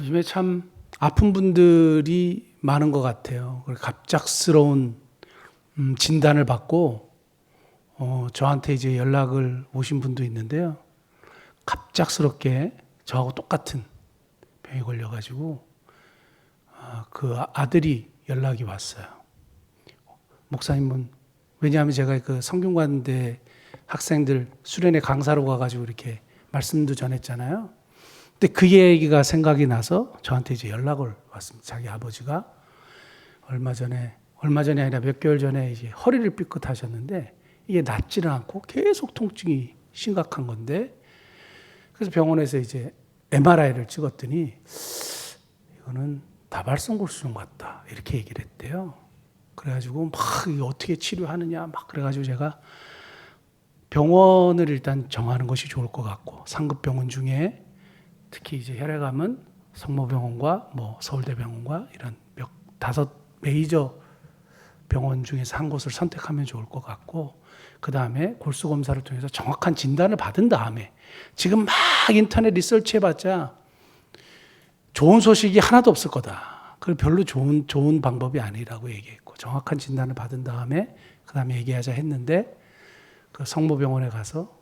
요즘에 참 아픈 분들이 많은 것 같아요. 갑작스러운 진단을 받고 저한테 이제 연락을 오신 분도 있는데요. 갑작스럽게 저하고 똑같은 병에 걸려가지고 그 아들이 연락이 왔어요. 목사님은 왜냐하면 제가 그 성균관대 학생들 수련회 강사로 가가지고 이렇게 말씀도 전했잖아요. 근데 그 얘기가 생각이 나서 저한테 이제 연락을 왔습니다. 자기 아버지가 얼마 전에 아니라 몇 개월 전에 이제 허리를 삐끗하셨는데 이게 낫지를 않고 계속 통증이 심각한 건데, 그래서 병원에서 이제 MRI를 찍었더니 이거는 다발성 골수증 같다 이렇게 얘기를 했대요. 그래가지고 막 이게 어떻게 치료하느냐 막 그래가지고 제가 병원을 일단 정하는 것이 좋을 것 같고, 상급 병원 중에 특히 이제 혈액암은 성모병원과 뭐 서울대병원과 이런 다섯 메이저 병원 중에서 한 곳을 선택하면 좋을 것 같고, 그 다음에 골수 검사를 통해서 정확한 진단을 받은 다음에, 지금 막 인터넷 리서치 해봤자 좋은 소식이 하나도 없을 거다. 그걸 별로 좋은 방법이 아니라고 얘기했고, 정확한 진단을 받은 다음에 그 다음에 얘기하자 했는데, 그 성모병원에 가서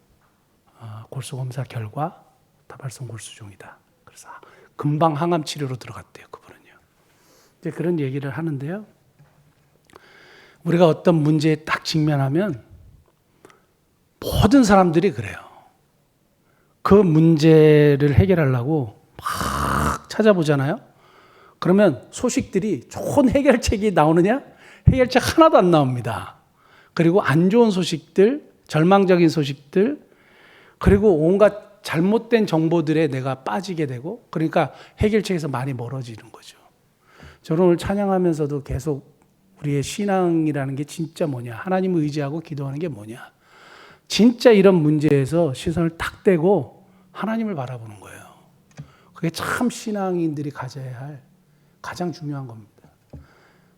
골수 검사 결과 다발성 골수종이다. 그래서 금방 항암 치료로 들어갔대요, 그분은요. 이제 그런 얘기를 하는데요. 우리가 어떤 문제에 딱 직면하면 모든 사람들이 그래요. 그 문제를 해결하려고 막 찾아보잖아요. 그러면 소식들이 좋은 해결책이 나오느냐? 해결책 하나도 안 나옵니다. 그리고 안 좋은 소식들, 절망적인 소식들, 그리고 온갖 잘못된 정보들에 내가 빠지게 되고, 그러니까 해결책에서 많이 멀어지는 거죠. 저는 오늘 찬양하면서도 계속 우리의 신앙이라는 게 진짜 뭐냐, 하나님을 의지하고 기도하는 게 뭐냐, 진짜 이런 문제에서 시선을 딱 떼고 하나님을 바라보는 거예요. 그게 참 신앙인들이 가져야 할 가장 중요한 겁니다.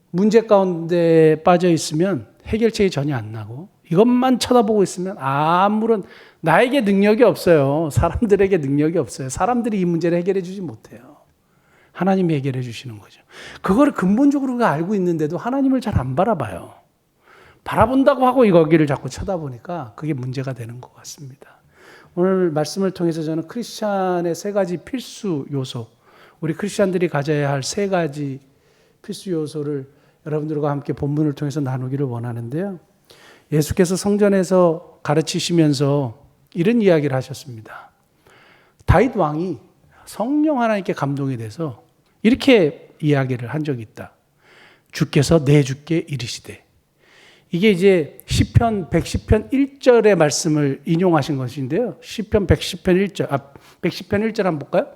문제 가운데 빠져 있으면 해결책이 전혀 안 나고, 이것만 쳐다보고 있으면 아무런 나에게 능력이 없어요. 사람들에게 능력이 없어요. 사람들이 이 문제를 해결해 주지 못해요. 하나님이 해결해 주시는 거죠. 그걸 근본적으로 우리가 알고 있는데도 하나님을 잘 안 바라봐요. 바라본다고 하고 거기를 자꾸 쳐다보니까 그게 문제가 되는 것 같습니다. 오늘 말씀을 통해서 저는 크리스찬의 세 가지 필수 요소, 우리 크리스찬들이 가져야 할 세 가지 필수 요소를 여러분들과 함께 본문을 통해서 나누기를 원하는데요. 예수께서 성전에서 가르치시면서 이런 이야기를 하셨습니다. 다윗 왕이 성령 하나님께 감동이 돼서 이렇게 이야기를 한 적이 있다. 주께서 내 주께 이르시되. 이게 이제 시편 110편 1절의 말씀을 인용하신 것인데요. 시편 110편 110편 1절 한번 볼까요?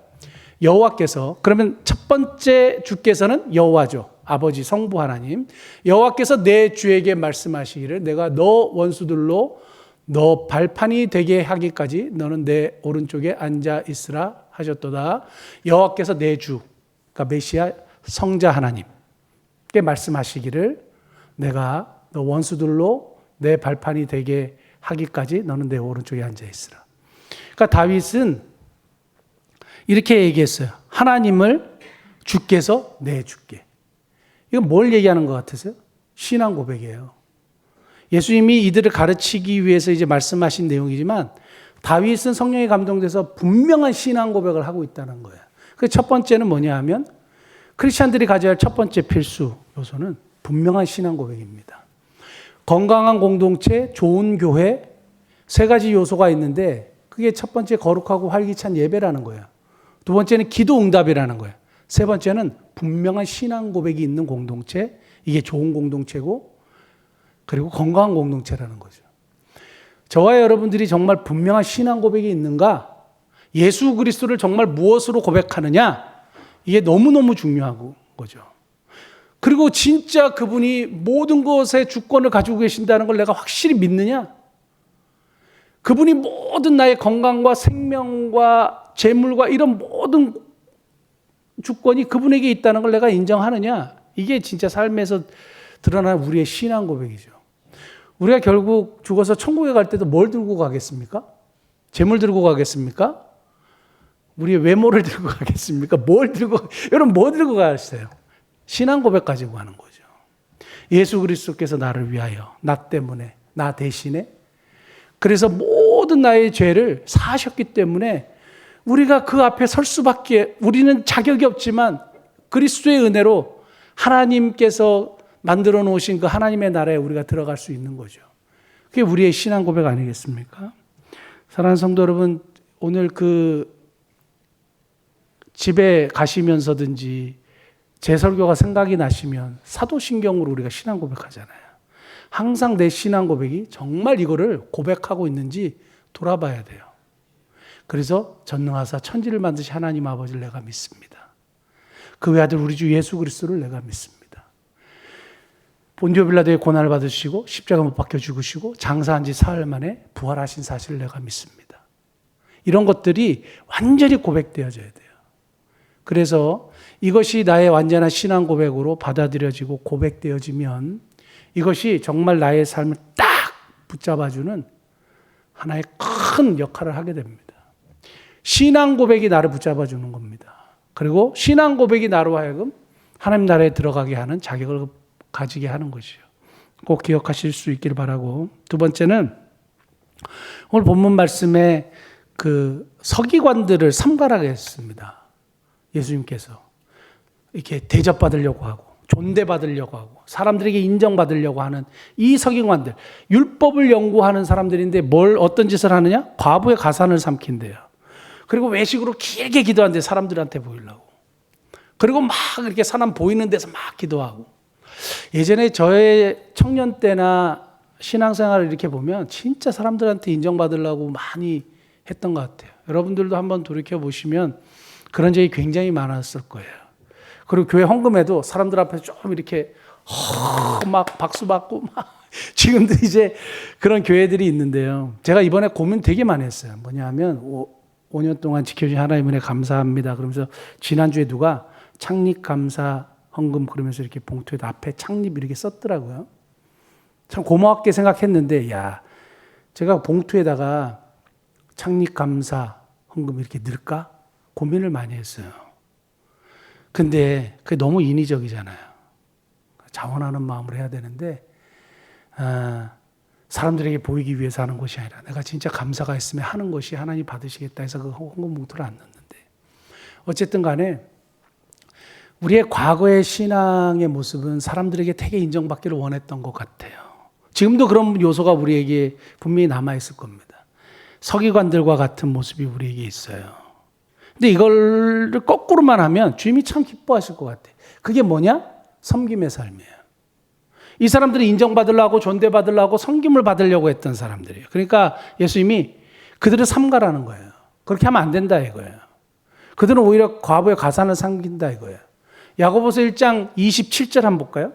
여호와께서, 그러면 첫 번째 주께서는 여호와죠. 아버지 성부 하나님. 여호와께서 내 주에게 말씀하시기를 내가 너 원수들로 너 발판이 되게 하기까지 너는 내 오른쪽에 앉아 있으라 하셨도다. 여호와께서 내 주, 그러니까 메시아 성자 하나님께 말씀하시기를 내가 너 원수들로 내 발판이 되게 하기까지 너는 내 오른쪽에 앉아 있으라. 그러니까 다윗은 이렇게 얘기했어요. 하나님을 주께서 내 주께. 이건 뭘 얘기하는 것 같으세요? 신앙 고백이에요. 예수님이 이들을 가르치기 위해서 이제 말씀하신 내용이지만 다윗은 성령에 감동돼서 분명한 신앙 고백을 하고 있다는 거예요. 그 첫 번째는 뭐냐 하면 크리스찬들이 가져야 할 첫 번째 필수 요소는 분명한 신앙 고백입니다. 건강한 공동체, 좋은 교회, 세 가지 요소가 있는데 그게 첫 번째 거룩하고 활기찬 예배라는 거예요. 두 번째는 기도 응답이라는 거예요. 세 번째는 분명한 신앙 고백이 있는 공동체, 이게 좋은 공동체고, 그리고 건강한 공동체라는 거죠. 저와 여러분들이 정말 분명한 신앙 고백이 있는가, 예수 그리스도를 정말 무엇으로 고백하느냐, 이게 너무너무 중요한 거죠. 그리고 진짜 그분이 모든 것의 주권을 가지고 계신다는 걸 내가 확실히 믿느냐, 그분이 모든 나의 건강과 생명과 재물과 이런 모든 주권이 그분에게 있다는 걸 내가 인정하느냐, 이게 진짜 삶에서 드러나는 우리의 신앙 고백이죠. 우리가 결국 죽어서 천국에 갈 때도 뭘 들고 가겠습니까? 재물 들고 가겠습니까? 우리의 외모를 들고 가겠습니까? 여러분 뭐 들고 가겠어요? 신앙 고백 가지고 가는 거죠. 예수 그리스도께서 나를 위하여, 나 때문에, 나 대신에, 그래서 모든 나의 죄를 사하셨기 때문에 우리가 그 앞에 설 수밖에, 우리는 자격이 없지만 그리스도의 은혜로 하나님께서 만들어 놓으신 그 하나님의 나라에 우리가 들어갈 수 있는 거죠. 그게 우리의 신앙 고백 아니겠습니까? 사랑하는 성도 여러분, 오늘 그 집에 가시면서든지 제 설교가 생각이 나시면 사도신경으로 우리가 신앙 고백하잖아요. 항상 내 신앙 고백이 정말 이거를 고백하고 있는지 돌아봐야 돼요. 그래서 전능하사 천지를 만드신 하나님 아버지를 내가 믿습니다. 그 외아들 우리 주 예수 그리스도를 내가 믿습니다. 본디오 빌라도의 고난을 받으시고 십자가 못 박혀 죽으시고 장사한 지 사흘 만에 부활하신 사실을 내가 믿습니다. 이런 것들이 완전히 고백되어져야 돼요. 그래서 이것이 나의 완전한 신앙 고백으로 받아들여지고 고백되어지면 이것이 정말 나의 삶을 딱 붙잡아주는 하나의 큰 역할을 하게 됩니다. 신앙 고백이 나를 붙잡아주는 겁니다. 그리고 신앙 고백이 나로 하여금 하나님 나라에 들어가게 하는 자격을 가지게 하는 것이요. 꼭 기억하실 수 있기를 바라고, 두 번째는 오늘 본문 말씀에 그 서기관들을 삼가라게 했습니다. 예수님께서 이렇게 대접받으려고 하고 존대받으려고 하고 사람들에게 인정받으려고 하는 이 서기관들, 율법을 연구하는 사람들인데 어떤 짓을 하느냐? 과부의 가산을 삼킨대요. 그리고 외식으로 길게 기도하는데 사람들한테 보이려고. 그리고 막 이렇게 사람 보이는 데서 막 기도하고. 예전에 저의 청년 때나 신앙생활을 이렇게 보면 진짜 사람들한테 인정받으려고 많이 했던 것 같아요. 여러분들도 한번 돌이켜보시면 그런 적이 굉장히 많았을 거예요. 그리고 교회 헌금에도 사람들 앞에서 좀 이렇게 막 박수 받고 막 지금도 이제 그런 교회들이 있는데요. 제가 이번에 고민 되게 많이 했어요. 뭐냐 하면 5년 동안 지켜주신 하나님의 은혜 감사합니다. 그러면서 지난주에 누가 창립 감사 헌금 그러면서 이렇게 봉투에다 앞에 창립 이렇게 썼더라고요. 참 고맙게 생각했는데, 제가 봉투에다가 창립 감사 헌금 이렇게 넣을까? 고민을 많이 했어요. 근데 그게 너무 인위적이잖아요. 자원하는 마음으로 해야 되는데, 사람들에게 보이기 위해서 하는 것이 아니라 내가 진짜 감사가 있으면 하는 것이 하나님 받으시겠다 해서 그 헌금 봉투를 안 넣는데, 어쨌든 간에 우리의 과거의 신앙의 모습은 사람들에게 되게 인정받기를 원했던 것 같아요. 지금도 그런 요소가 우리에게 분명히 남아있을 겁니다. 서기관들과 같은 모습이 우리에게 있어요. 근데 이걸 거꾸로만 하면 주님이 참 기뻐하실 것 같아요. 그게 뭐냐? 섬김의 삶이에요. 이 사람들이 인정받으려고 존대받으려고 섬김을 받으려고 했던 사람들이에요. 그러니까 예수님이 그들을 삼가라는 거예요. 그렇게 하면 안 된다 이거예요. 그들은 오히려 과부의 가산을 삼긴다 이거예요. 야고보서 1장 27절 한번 볼까요?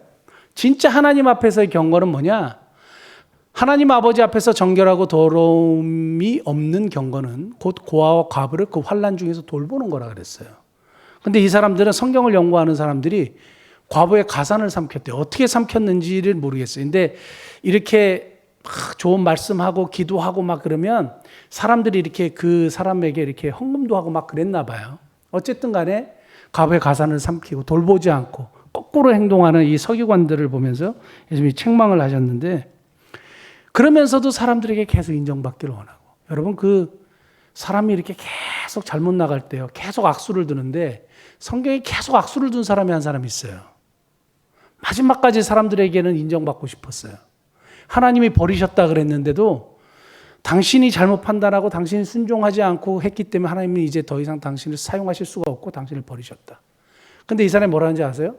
진짜 하나님 앞에서의 경건은 뭐냐? 하나님 아버지 앞에서 정결하고 더러움이 없는 경건은 곧 고아와 과부를 그 환난 중에서 돌보는 거라 그랬어요. 근데 이 사람들은 성경을 연구하는 사람들이 과부의 가산을 삼켰대요. 어떻게 삼켰는지를 모르겠어요. 근데 이렇게 막 좋은 말씀하고 기도하고 막 그러면 사람들이 이렇게 그 사람에게 이렇게 헌금도 하고 막 그랬나 봐요. 어쨌든 간에 과부의 가산을 삼키고 돌보지 않고 거꾸로 행동하는 이 서기관들을 보면서 예수님이 책망을 하셨는데, 그러면서도 사람들에게 계속 인정받기를 원하고. 여러분, 그 사람이 이렇게 계속 잘못 나갈 때요, 계속 악수를 두는데 성경에 계속 악수를 둔 사람이 한 사람이 있어요. 마지막까지 사람들에게는 인정받고 싶었어요. 하나님이 버리셨다 그랬는데도 당신이 잘못 판단하고 당신이 순종하지 않고 했기 때문에 하나님은 이제 더 이상 당신을 사용하실 수가 없고 당신을 버리셨다. 근데 이 사람이 뭐라는지 아세요?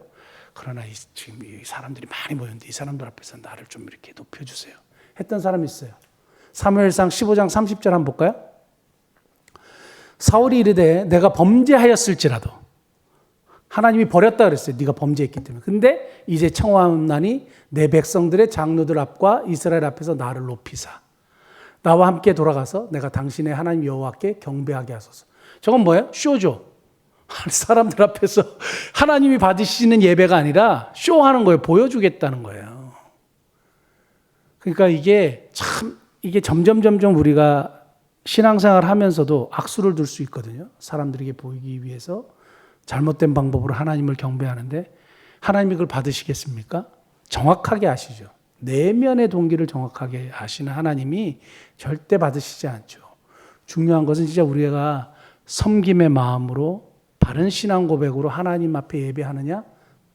그러나 지금 이 사람들이 많이 모였는데 이 사람들 앞에서 나를 좀 이렇게 높여주세요 했던 사람이 있어요. 사무엘상 15장 30절 한번 볼까요? 사울이 이르되 내가 범죄하였을지라도, 하나님이 버렸다 그랬어요. 네가 범죄했기 때문에. 근데 이제 청하옵나니 내 백성들의 장로들 앞과 이스라엘 앞에서 나를 높이사 나와 함께 돌아가서 내가 당신의 하나님 여호와께 경배하게 하소서. 저건 뭐예요? 쇼죠. 사람들 앞에서 하나님이 받으시는 예배가 아니라 쇼하는 거예요. 보여주겠다는 거예요. 그러니까 이게 점점 우리가 신앙생활 하면서도 악수를 둘 수 있거든요. 사람들에게 보이기 위해서 잘못된 방법으로 하나님을 경배하는데 하나님이 그걸 받으시겠습니까? 정확하게 아시죠. 내면의 동기를 정확하게 아시는 하나님이 절대 받으시지 않죠. 중요한 것은 진짜 우리가 섬김의 마음으로 바른 신앙 고백으로 하나님 앞에 예배하느냐?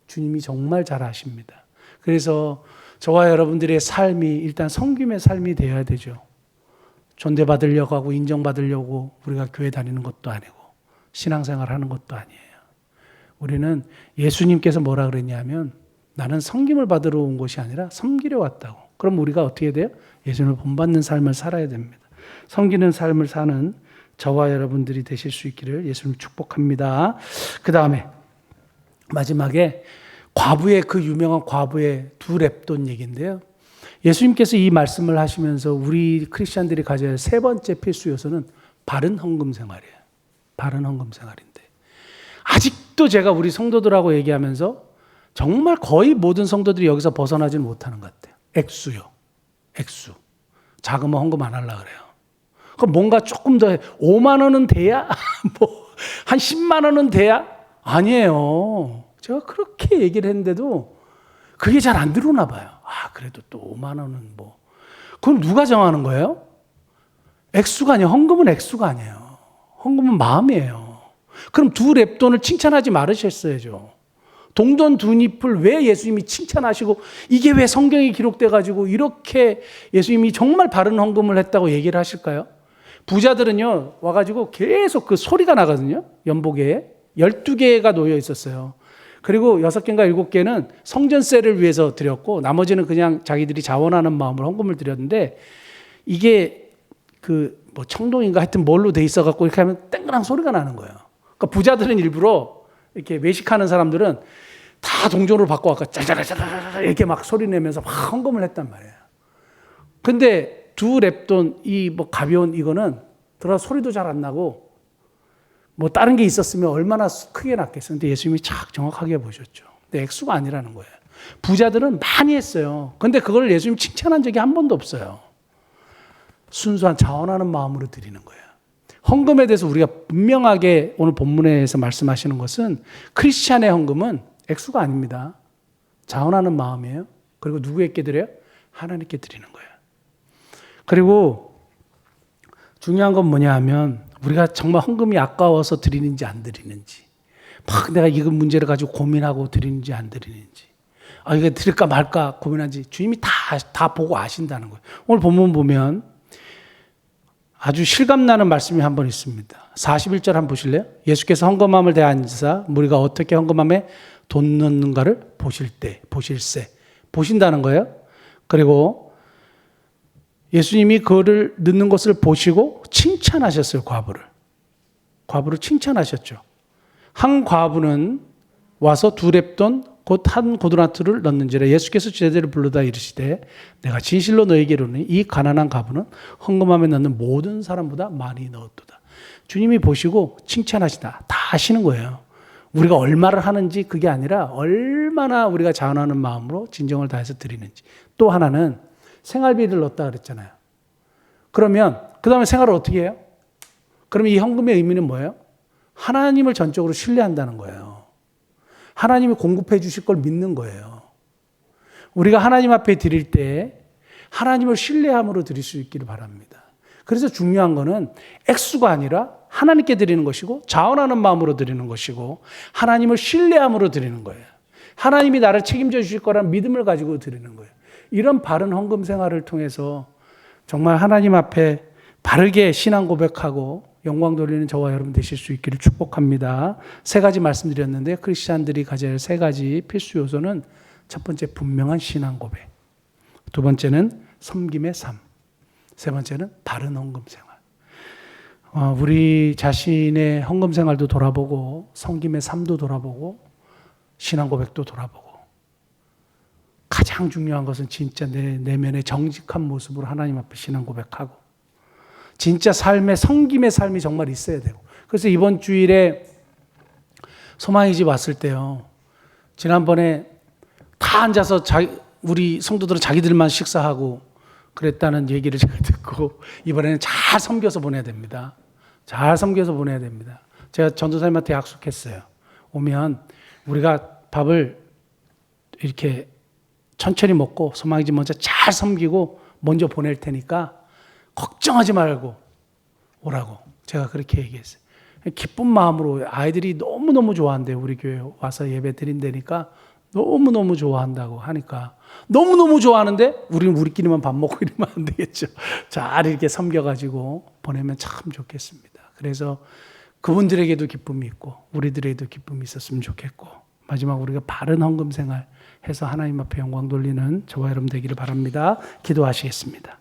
주님이 정말 잘 아십니다. 그래서 저와 여러분들의 삶이 일단 섬김의 삶이 되어야 되죠. 존대받으려고 하고 인정받으려고 우리가 교회 다니는 것도 아니고 신앙생활 하는 것도 아니에요. 우리는 예수님께서 뭐라 그랬냐면 나는 섬김을 받으러 온 것이 아니라 섬기려 왔다고. 그럼 우리가 어떻게 돼요? 예수님을 본받는 삶을 살아야 됩니다. 섬기는 삶을 사는 저와 여러분들이 되실 수 있기를 예수님 축복합니다. 그 다음에 마지막에 과부의 그 유명한 과부의 두 렙돈 얘기인데요. 예수님께서 이 말씀을 하시면서 우리 크리스찬들이 가져야 할 세 번째 필수 요소는 바른 헌금 생활이에요. 바른 헌금 생활인데 아직도 제가 우리 성도들하고 얘기하면서 정말 거의 모든 성도들이 여기서 벗어나지는 못하는 것 같아요. 액수요. 액수. 자그마 헌금 안 하려고 그래요. 그럼 뭔가 조금 더 5만 원은 돼야? 뭐 한 10만 원은 돼야? 아니에요. 제가 그렇게 얘기를 했는데도 그게 잘 안 들어오나 봐요. 아, 그래도 또 5만 원은 뭐. 그건 누가 정하는 거예요? 액수가 아니에요. 헌금은 액수가 아니에요. 헌금은 마음이에요. 그럼 두 렙돈을 칭찬하지 말으셨어야죠. 동전 두 잎을 왜 예수님이 칭찬하시고 이게 왜 성경에 기록돼 가지고 이렇게 예수님이 정말 바른 헌금을 했다고 얘기를 하실까요? 부자들은요 와가지고 계속 그 소리가 나거든요. 연보계에 12개가 놓여 있었어요. 그리고 6개인가 7개는 성전세를 위해서 드렸고 나머지는 그냥 자기들이 자원하는 마음으로 헌금을 드렸는데 이게 그 뭐 청동인가 하여튼 뭘로 돼 있어 갖고 이렇게 하면 땡그랑 소리가 나는 거예요. 그러니까 부자들은 일부러 이렇게 외식하는 사람들은 다 동전으로 바꿔갖고 짜자라자라 이렇게 막 소리 내면서 막 헌금을 했단 말이에요. 근데 두 렙돈 이 뭐 가벼운 이거는 들어 소리도 잘 안 나고 뭐 다른 게 있었으면 얼마나 크게 났겠어요. 근데 예수님이 착 정확하게 보셨죠. 근데 액수가 아니라는 거예요. 부자들은 많이 했어요. 근데 그걸 예수님 칭찬한 적이 한 번도 없어요. 순수한 자원하는 마음으로 드리는 거예요. 헌금에 대해서 우리가 분명하게 오늘 본문에서 말씀하시는 것은 크리스찬의 헌금은 액수가 아닙니다. 자원하는 마음이에요. 그리고 누구에게 드려요? 하나님께 드리는 거예요. 그리고 중요한 건 뭐냐 하면 우리가 정말 헌금이 아까워서 드리는지 안 드리는지 막 내가 이거 문제를 가지고 고민하고 드리는지 안 드리는지 이거 드릴까 말까 고민한지 주님이 다 보고 아신다는 거예요. 오늘 본문 보면 아주 실감나는 말씀이 한 번 있습니다. 41절 한번 보실래요? 예수께서 헌금함을 대하사 우리가 어떻게 헌금함에 돈 넣는가를 보실세 보신다는 거예요. 그리고 예수님이 그거를 넣는 것을 보시고 칭찬하셨어요. 과부를 칭찬하셨죠. 한 과부는 와서 두 렙돈 곧 한 고드란트를 넣는지라 예수께서 제자들을 불러다 이르시되 내가 진실로 너에게 이르노니 이 가난한 과부는 헌금함에 넣는 모든 사람보다 많이 넣었도다. 주님이 보시고 칭찬하시다. 다 아시는 거예요. 우리가 얼마를 하는지 그게 아니라 얼마나 우리가 자원하는 마음으로 진정을 다해서 드리는지. 또 하나는 생활비를 넣었다 그랬잖아요. 그러면 그 다음에 생활을 어떻게 해요? 그러면 이 헌금의 의미는 뭐예요? 하나님을 전적으로 신뢰한다는 거예요. 하나님이 공급해 주실 걸 믿는 거예요. 우리가 하나님 앞에 드릴 때 하나님을 신뢰함으로 드릴 수 있기를 바랍니다. 그래서 중요한 거는 액수가 아니라 하나님께 드리는 것이고 자원하는 마음으로 드리는 것이고 하나님을 신뢰함으로 드리는 거예요. 하나님이 나를 책임져 주실 거라는 믿음을 가지고 드리는 거예요. 이런 바른 헌금 생활을 통해서 정말 하나님 앞에 바르게 신앙 고백하고 영광 돌리는 저와 여러분 되실 수 있기를 축복합니다. 세 가지 말씀드렸는데 크리스찬들이 가져야 할 세 가지 필수 요소는 첫 번째 분명한 신앙 고백, 두 번째는 섬김의 삶, 세 번째는 바른 헌금 생활. 우리 자신의 헌금 생활도 돌아보고 섬김의 삶도 돌아보고 신앙 고백도 돌아보고 가장 중요한 것은 진짜 내 내면의 정직한 모습으로 하나님 앞에 신앙 고백하고 진짜 삶의 섬김의 삶이 정말 있어야 되고 그래서 이번 주일에 소망의 집 왔을 때요. 지난번에 다 앉아서 우리 성도들은 자기들만 식사하고 그랬다는 얘기를 제가 듣고 이번에는 잘 섬겨서 보내야 됩니다. 잘 섬겨서 보내야 됩니다. 제가 전도사님한테 약속했어요. 오면 우리가 밥을 이렇게 천천히 먹고 소망이지 먼저 잘 섬기고 먼저 보낼 테니까 걱정하지 말고 오라고 제가 그렇게 얘기했어요. 기쁜 마음으로 아이들이 너무너무 좋아한대요. 우리 교회 와서 예배 드린다니까 너무너무 좋아한다고 하니까 너무너무 좋아하는데 우리는 우리끼리만 밥 먹고 이러면 안 되겠죠. 잘 이렇게 섬겨가지고 보내면 참 좋겠습니다. 그래서 그분들에게도 기쁨이 있고 우리들에게도 기쁨이 있었으면 좋겠고 마지막 우리가 바른 헌금 생활 해서 하나님 앞에 영광 돌리는 저와 여러분 되기를 바랍니다. 기도하시겠습니다.